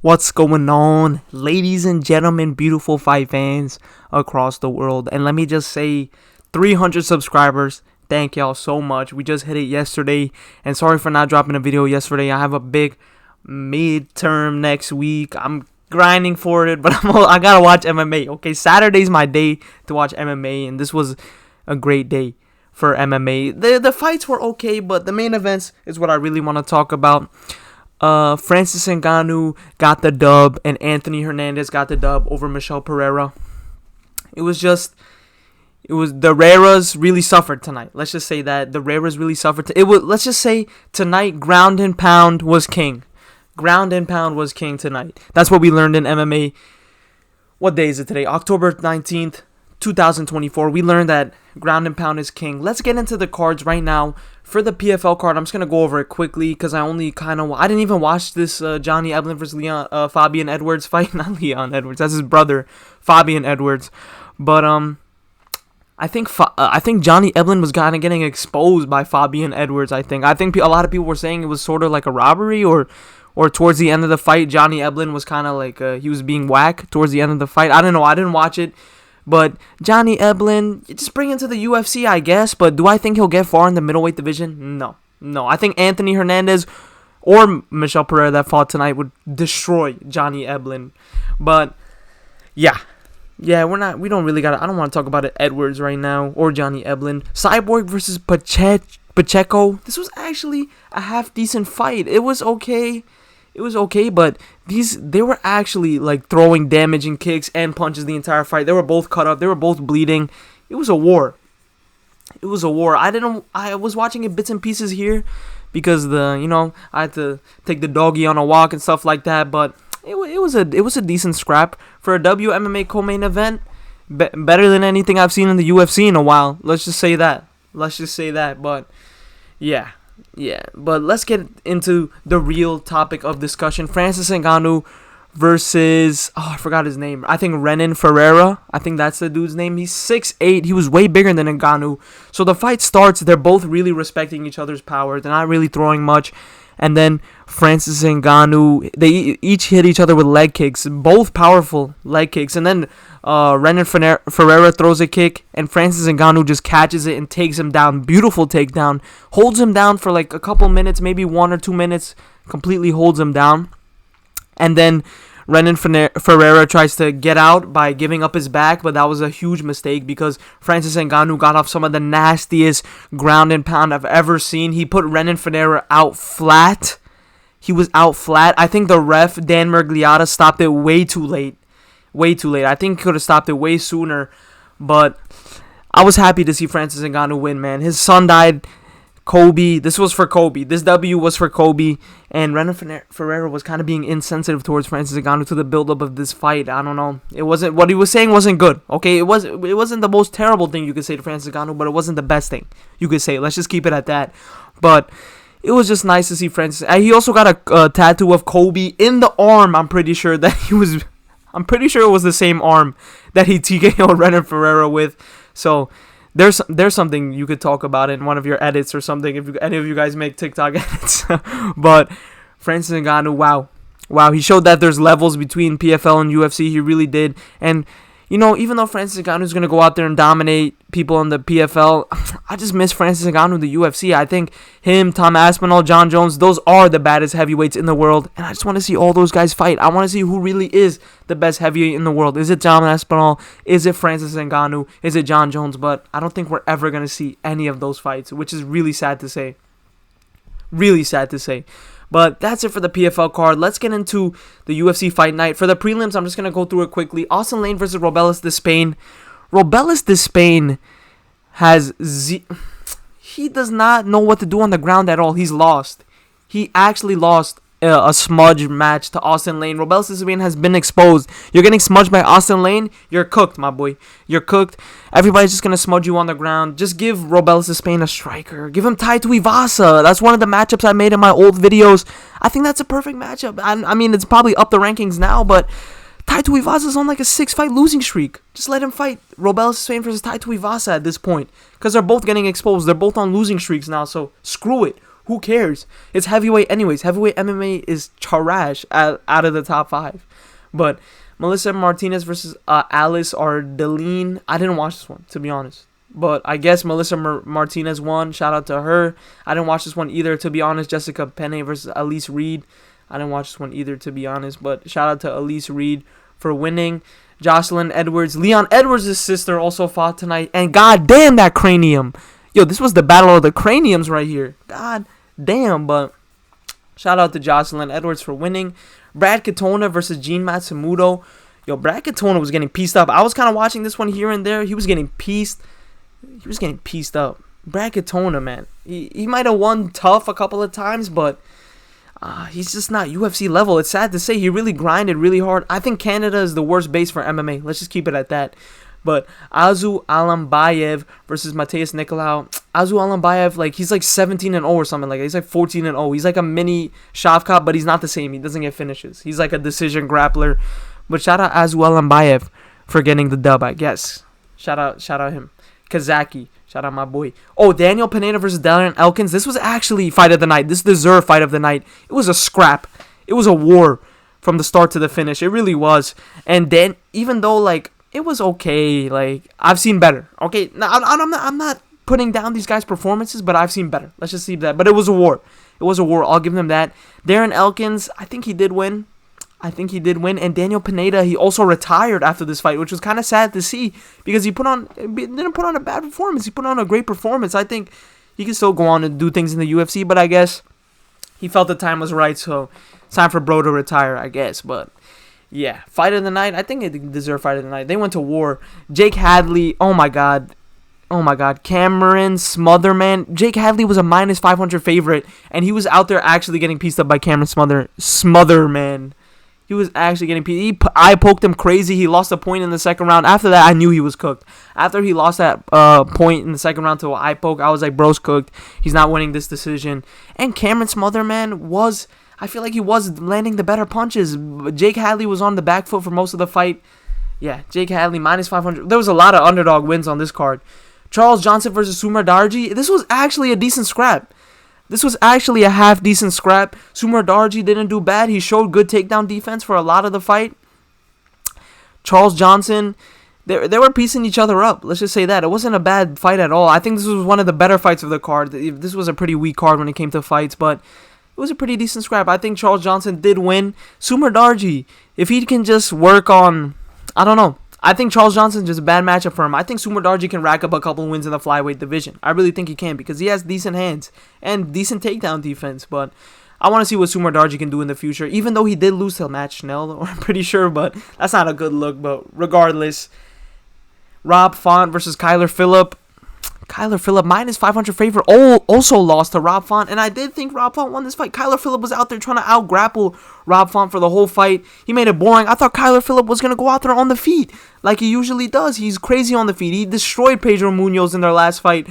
What's going on, ladies and gentlemen, beautiful fight fans across the world? And let me just say, 300 subscribers. Thank y'all so much. We just hit it yesterday. And sorry for not dropping a video yesterday. I have a big midterm next week. I'm grinding for it, but I gotta watch MMA. Okay, Saturday's my day to watch MMA, and this was a great day for MMA. The fights were okay, but the main events is what I really want to talk about. Francis Ngannou got the dub, and Anthony Hernandez got the dub over Michel Pereira. The Raras really suffered tonight. Let's just say that the Raras really suffered. Let's just say tonight, ground and pound was king. Ground and pound was king tonight. That's what we learned in MMA. What day is it today? October 19th, 2024. We learned that ground and pound is king. Let's get into the cards right now. For the PFL card, I'm just going to go over it quickly because I didn't even watch this Johnny Eblen versus Fabian Edwards fight. Not Leon Edwards. That's his brother, Fabian Edwards. But I think Johnny Eblen was kind of getting exposed by Fabian Edwards, I think a lot of people were saying it was sort of like a robbery, or towards the end of the fight, Johnny Eblen was kind of like he was being whacked towards the end of the fight. I don't know. I didn't watch it. But Johnny Eblen, just bring him to the UFC, I guess. But do I think he'll get far in the middleweight division? No. I think Anthony Hernandez or Michel Pereira that fought tonight would destroy Johnny Eblen. But yeah, we don't really I don't want to talk about it, Edwards right now or Johnny Eblen. Cyborg versus Pacheco. This was actually a half decent fight. It was okay, but they were actually like throwing damaging kicks and punches the entire fight. They were both cut up. They were both bleeding. It was a war. I was watching it bits and pieces here because I had to take the doggy on a walk and stuff like that. But it was a decent scrap for a WMMA co-main event. Better than anything I've seen in the UFC in a while. Let's just say that. But yeah. But let's get into the real topic of discussion. Francis Ngannou versus, I forgot his name. I think Renan Ferreira. I think that's the dude's name. He's 6'8". He was way bigger than Ngannou. So the fight starts. They're both really respecting each other's power. They're not really throwing much. And then Francis and Ngannou, they each hit each other with leg kicks. Both powerful leg kicks. And then Renan Ferreira throws a kick, and Francis Ngannou just catches it and takes him down. Beautiful takedown. Holds him down for like a couple minutes, maybe 1 or 2 minutes. Completely holds him down. And then Renan Ferreira tries to get out by giving up his back, but that was a huge mistake because Francis Ngannou got off some of the nastiest ground and pound I've ever seen. He put Renan Ferreira out flat. He was out flat. I think the ref, Dan Mergliata, stopped it way too late. I think he could have stopped it way sooner, but I was happy to see Francis Ngannou win, man. His son died. Kobe. This was for Kobe. This W was for Kobe. And Renan Ferreira was kind of being insensitive towards Francis Ngannou to the build-up of this fight. I don't know. It wasn't, what he was saying wasn't good. Okay, it wasn't the most terrible thing you could say to Francis Ngannou, but it wasn't the best thing you could say. Let's just keep it at that. But it was just nice to see Francis. He also got a tattoo of Kobe in the arm. I'm pretty sure it was the same arm that he TKO'd Renan Ferreira with. So there's something you could talk about in one of your edits or something if any of you guys make TikTok edits. But Francis Ngannou, wow, he showed that there's levels between PFL and UFC. He really did. And even though Francis Ngannou is going to go out there and dominate people in the PFL, I just miss Francis Ngannou in the UFC. I think him, Tom Aspinall, John Jones, those are the baddest heavyweights in the world. And I just want to see all those guys fight. I want to see who really is the best heavyweight in the world. Is it Tom Aspinall? Is it Francis Ngannou? Is it John Jones? But I don't think we're ever going to see any of those fights, which is really sad to say. But that's it for the PFL card. Let's get into the UFC fight night. For the prelims, I'm just going to go through it quickly. Austin Lane versus Robelis Despain. Robelis Despain he does not know what to do on the ground at all. He's lost. He actually lost a smudge match to Austin Lane. Robelis Despain has been exposed. You're getting smudged by Austin Lane. You're cooked, my boy. You're cooked. Everybody's just going to smudge you on the ground. Just give Robelis Despain a striker. Give him Tai Tuivasa. That's one of the matchups I made in my old videos. I think that's a perfect matchup. I mean, it's probably up the rankings now, but Tai Tuivasa's on like a 6-fight losing streak. Just let him fight Robelis Despain versus Tai Tuivasa at this point, because they're both getting exposed. They're both on losing streaks now, so screw it. Who cares? It's heavyweight anyways. Heavyweight MMA is trash out of the top 5. But Melissa Martinez versus Alice Ardeline. I didn't watch this one, to be honest. But I guess Melissa Martinez won. Shout out to her. I didn't watch this one either, to be honest. Jessica Penne versus Elise Reed. I didn't watch this one either, to be honest. But shout out to Elise Reed for winning. Jocelyn Edwards. Leon Edwards' sister also fought tonight. And god damn that cranium. Yo, this was the battle of the craniums right here. God damn. But shout out to Jocelyn Edwards for winning. Brad Katona versus Gene Matsumoto. Yo, Brad Katona was getting pieced up. I was kind of watching this one here and there. He was getting pieced up. Brad Katona, man. He might have won tough a couple of times, but he's just not UFC level. It's sad to say. He really grinded really hard. I think Canada is the worst base for MMA. Let's just keep it at that. But Azu Alambayev versus Mateus Nicolau. Azu Alambayev, like, he's like 17-0 or something like that. He's like 14-0. He's like a mini Shavkat, but he's not the same. He doesn't get finishes. He's like a decision grappler. But shout out Azu Alambayev for getting the dub, I guess. Shout out him. Kazaki. Shout out my boy. Oh, Daniel Pineda versus Darren Elkins. This was actually fight of the night. This deserved fight of the night. It was a scrap. It was a war from the start to the finish. It really was. And then, even though, like, it was okay. Like, I've seen better. Okay, now I'm not putting down these guys' performances, but I've seen better. Let's just see that. But it was a war. It was a war. I'll give them that. Darren Elkins, I think he did win. And Daniel Pineda, he also retired after this fight, which was kind of sad to see because he didn't put on a bad performance. He put on a great performance. I think he can still go on and do things in the UFC, but I guess he felt the time was right, so it's time for bro to retire, I guess. But yeah, fight of the night. I think it deserved fight of the night. They went to war. Jake Hadley, oh my god. Cameron Smotherman. Jake Hadley was a minus 500 favorite, and he was out there actually getting pieced up by Cameron Smotherman. He was actually getting pieced. I poked him crazy. He lost a point in the second round. After that, I knew he was cooked. After he lost that point in the second round to an eye poke, I was like, bro's cooked. He's not winning this decision. And Cameron Smotherman I feel like he was landing the better punches. Jake Hadley was on the back foot for most of the fight. Yeah, Jake Hadley, minus 500. There was a lot of underdog wins on this card. Charles Johnson versus Sumar Darji. This was actually a decent scrap. This was actually a half-decent scrap. Sumar Darji didn't do bad. He showed good takedown defense for a lot of the fight. Charles Johnson, they were piecing each other up. Let's just say that. It wasn't a bad fight at all. I think this was one of the better fights of the card. This was a pretty weak card when it came to fights, but it was a pretty decent scrap. I think Charles Johnson did win. Sumar Darji, if he can just work on, I don't know. I think Charles Johnson's just a bad matchup for him. I think Sumar Darji can rack up a couple wins in the flyweight division. I really think he can because he has decent hands and decent takedown defense. But I want to see what Sumar Darji can do in the future. Even though he did lose to Matt Schnell, I'm pretty sure, but that's not a good look. But regardless, Rob Font versus Kyler Phillip. Kyler Phillip, minus 500 favorite, also lost to Rob Font, and I did think Rob Font won this fight. Kyler Phillip was out there trying to out-grapple Rob Font for the whole fight. He made it boring. I thought Kyler Phillip was going to go out there on the feet, like he usually does. He's crazy on the feet. He destroyed Pedro Munoz in their last fight.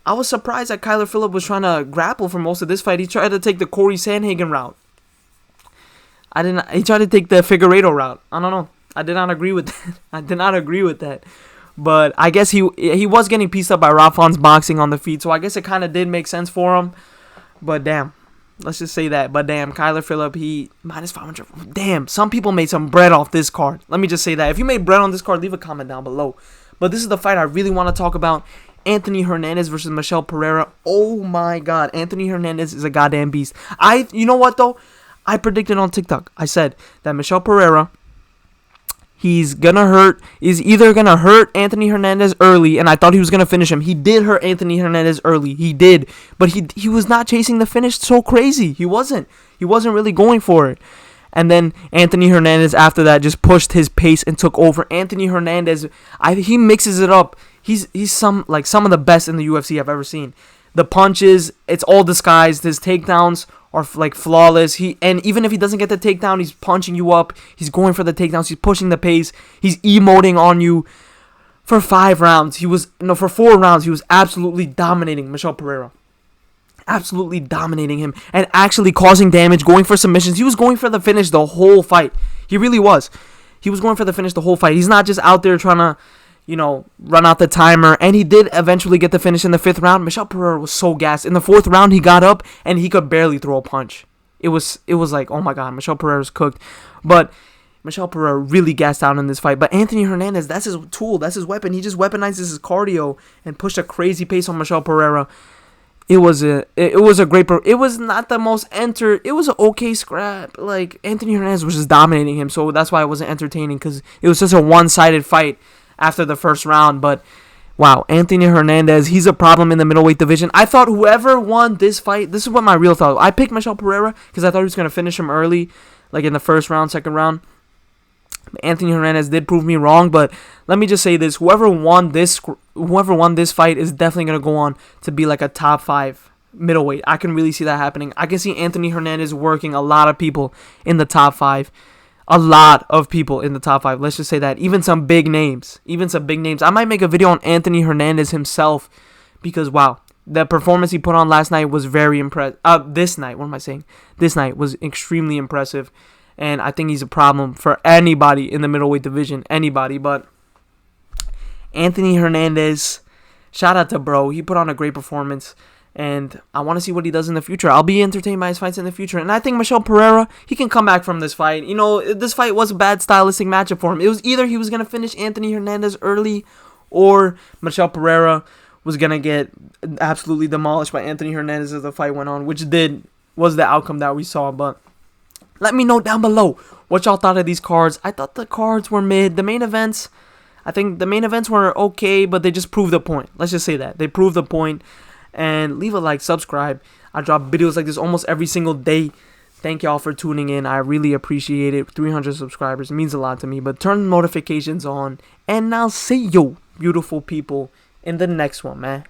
I was surprised that Kyler Phillip was trying to grapple for most of this fight. He tried to take the Corey Sandhagen route. He tried to take the Figueiredo route. I don't know. I did not agree with that. But I guess he was getting pieced up by Rob Font's boxing on the feet, so I guess it kind of did make sense for him. But damn, let's just say that. But damn, Kyler Phillip, he minus 500. Damn, some people made some bread off this card. Let me just say that. If you made bread on this card, leave a comment down below. But this is the fight I really want to talk about. Anthony Hernandez versus Michel Pereira. Oh my god, Anthony Hernandez is a goddamn beast. You know what though? I predicted on TikTok. I said that Michel Pereira, is either gonna hurt Anthony Hernandez early, and I thought he was gonna finish him. He did hurt Anthony Hernandez early. He did, but he was not chasing the finish so crazy. He wasn't really going for it. And then Anthony Hernandez after that just pushed his pace and took over. Anthony Hernandez, he mixes it up. He's some of the best in the UFC I've ever seen. The punches, it's all disguised. His takedowns are like flawless. And even if he doesn't get the takedown, he's punching you up. He's going for the takedowns. He's pushing the pace. He's emoting on you. For 4 rounds, he was absolutely dominating Michel Pereira. Absolutely dominating him and actually causing damage, going for submissions. He was going for the finish the whole fight. He really was. He was going for the finish the whole fight. He's not just out there trying to, run out the timer, and he did eventually get the finish in the 5th round. Michel Pereira was so gassed. In the 4th round, he got up, and he could barely throw a punch. It was like, oh my God, Michel Pereira's cooked. But Michel Pereira really gassed out in this fight. But Anthony Hernandez, that's his tool, that's his weapon. He just weaponizes his cardio and pushed a crazy pace on Michel Pereira. It was a great. It was not the most it was an okay scrap. Like, Anthony Hernandez was just dominating him, so that's why it wasn't entertaining, because it was just a one-sided fight after the 1st round. But wow, Anthony Hernandez, he's a problem in the middleweight division. I thought whoever won this fight, this is what my real thought. I picked Michel Pereira because I thought he was gonna finish him early, like in the 1st round, 2nd round. Anthony Hernandez did prove me wrong, but let me just say this: whoever won this fight is definitely gonna go on to be like a top 5 middleweight. I can really see that happening. I can see Anthony Hernandez working a lot of people in the top 5. A lot of people in the top 5. Let's just say that. Even some big names. I might make a video on Anthony Hernandez himself, because wow, the performance he put on last night was very impressive. This night was extremely impressive. And I think he's a problem for anybody in the middleweight division. Anybody. But Anthony Hernandez, shout out to bro. He put on a great performance. And I want to see what he does in the future. I'll be entertained by his fights in the future. And I think Michel Pereira, he can come back from this fight. This fight was a bad stylistic matchup for him. It was either he was going to finish Anthony Hernandez early, or Michel Pereira was going to get absolutely demolished by Anthony Hernandez as the fight went on, which was the outcome that we saw. But let me know down below what y'all thought of these cards. I thought the cards were mid. I think the main events were okay, but they just proved the point. Let's just say that. They proved the point. And leave a like, subscribe. I drop videos like this almost every single day. Thank y'all for tuning in. I really appreciate it. 300 subscribers means a lot to me. But turn notifications on. And I'll see you, beautiful people, in the next one, man.